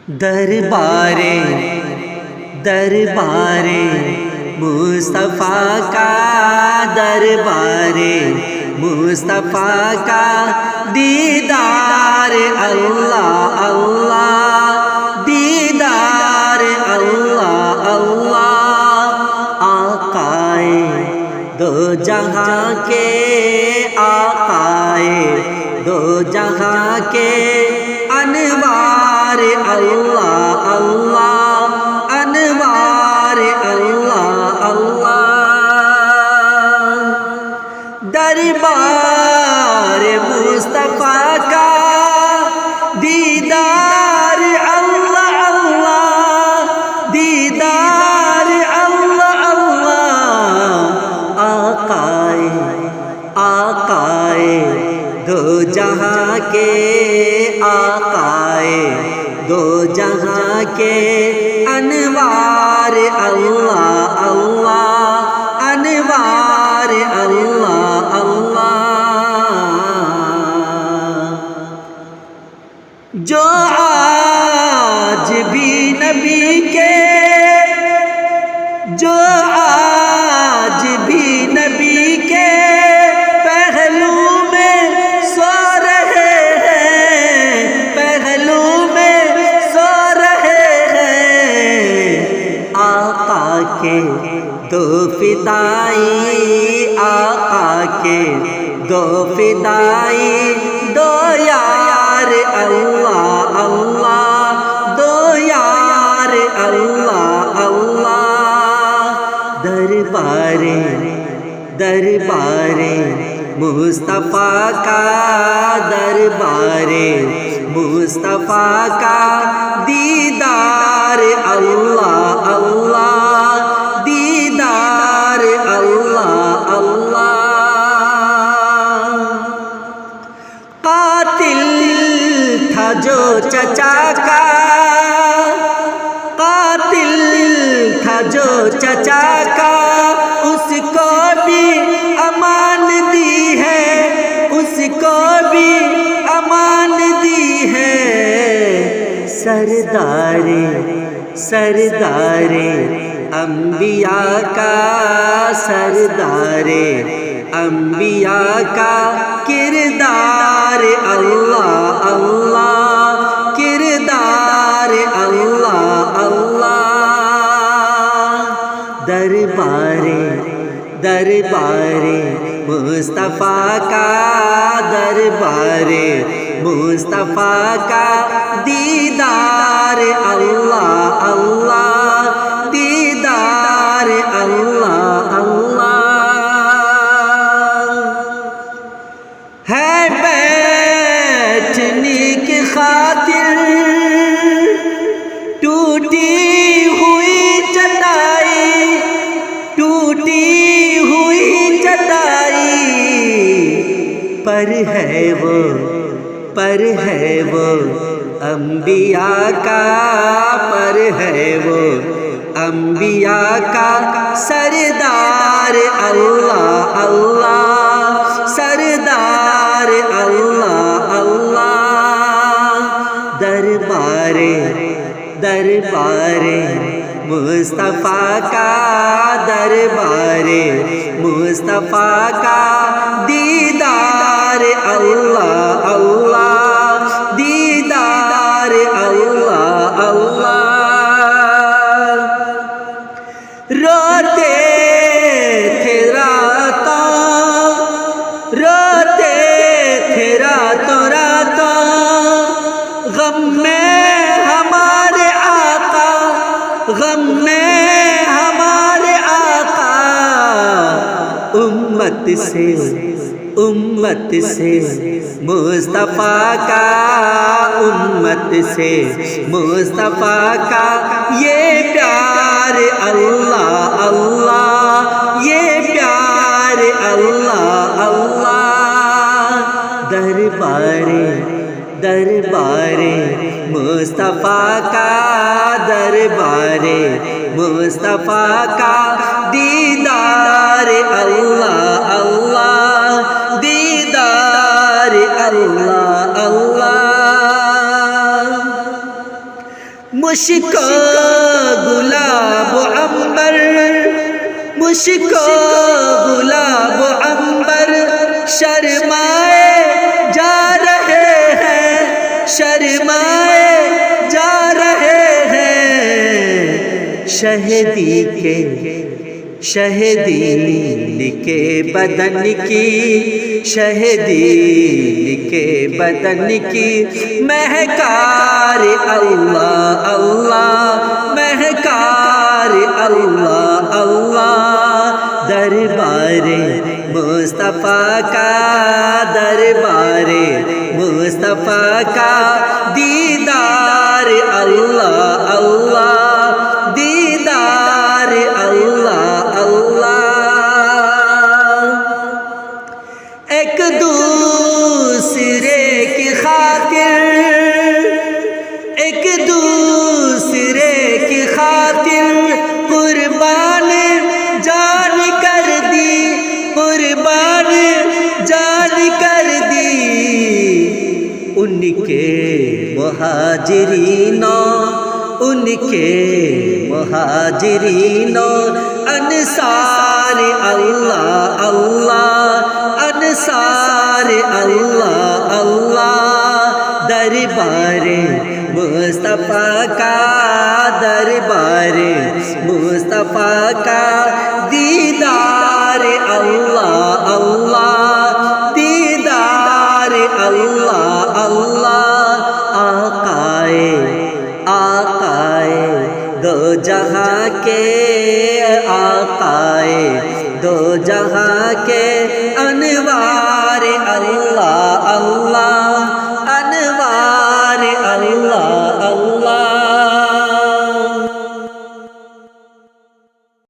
دربارے دربارے مصطفیٰ کا دربارے مصطفیٰ کا دیدار اللہ اللہ دیدار اللہ اللہ آقائے دو جہاں کے آقائے دو جہاں کے انوار اللہ اللہ انوار اللہ اللہ دربار مصطفیٰ کا دیدار اللہ اللہ دیدار اللہ اللہ آقائے آقائے دو جہاں کے آقائے دو جہاں کے انوار اللہ اللہ انوار اللہ اللہ جو آج بھی نبی کے جو آج بھی نبی کے پہلو میں سو رہے ہیں پہلو میں سو رہے ہیں آقا کے دو فدائی آقا کے دو فدائی دو یار اللہ اللہ دو یار اللہ اللہ دربارے دربارے مصطفیٰ کا دربارے مصطفیٰ کا دیدار اللہ اللہ دیدار اللہ اللہ قاتل تھا جو چچا کا قاتل تھا جو چچا کا اس کو بھی امان دی ہے اس کو بھی امان دی ہے سردار سردار انبیاء کا سردار انبیاء کا کردار اللہ اللہ کردار اللہ اللہ دربارے دربارے مصطفیٰ کا دربارے مصطفیٰ کا دیدار اللہ اللہ دیدار اللہ اللہ ہے بیٹھنے کی خاطر ٹوٹی ہوئی چٹائی ٹوٹی ہوئی چٹائی پر ہے وہ انبیاء کا پر ہے وہ انبیاء کا سردار اللہ اللہ سردار اللہ اللہ دربارے دربارے مصطفیٰ کا دربارے مصطفیٰ کا دیدار اللہ اللہ دیدار اللہ اللہ روتے تھے راتوں روتے تھے راتوں راتوں غم میں ہمارے آقا غم میں ہمارے آقا امت سے مصطفیٰ کا امت سے مصطفیٰ کا یہ پیار اللہ اللہ یہ پیار اللہ اللہ دربارے دربارے مصطفیٰ کا دربارے مصطفیٰ کا دیدار اللہ اللہ دیدار اللہ اللہ مشک گلاب عنبر، مشک گلاب عنبر شرمائے جا رہے ہیں، شرمائے جا رہے ہیں، شہدین کے بدن کی، شہدین کے بدن کی مہکار اللہ اللہ، مہکار اللہ اللہ، دربار مصطفیٰ کا، دربار مصطفیٰ کا دیدار اللہ اللہ، دیدار اللہ اللہ، ایک دوسرے کی خاطر، ایک دوسرے کی خاطر قربان جان کر دی، قربان جان کر دی، ان کے مہاجرینوں، ان کے مہاجرینوں انصار اللہ اللہ، انصار اللہ اللہ، دربار مصطفیٰ کا، دربار مصطفیٰ کا دیدار اللہ اللہ، دیدار اللہ اللہ، آقائے دو جہاں کے، آقائے دو جہاں کے